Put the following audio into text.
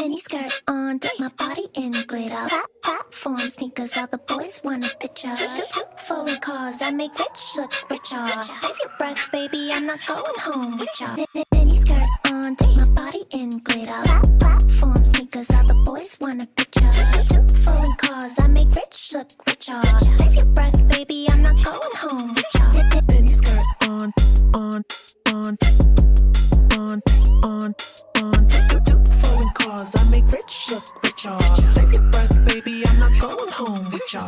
mini skirt on, dip my body in glitter. Platform sneakers, all the boys want a picture. Two foreign cars, I make rich look richer. Save your breath, baby, I'm not going home with ya. Mini skirt on, dip my body in glitter. Platform sneakers, all the boys want a picture. Two foreign cars, I make rich look richer. Save your breath, baby, I'm not going home with ya. Mini skirt on. Foreign cars, I make rich look richer. Save your breath, baby, I'm not going home with ya.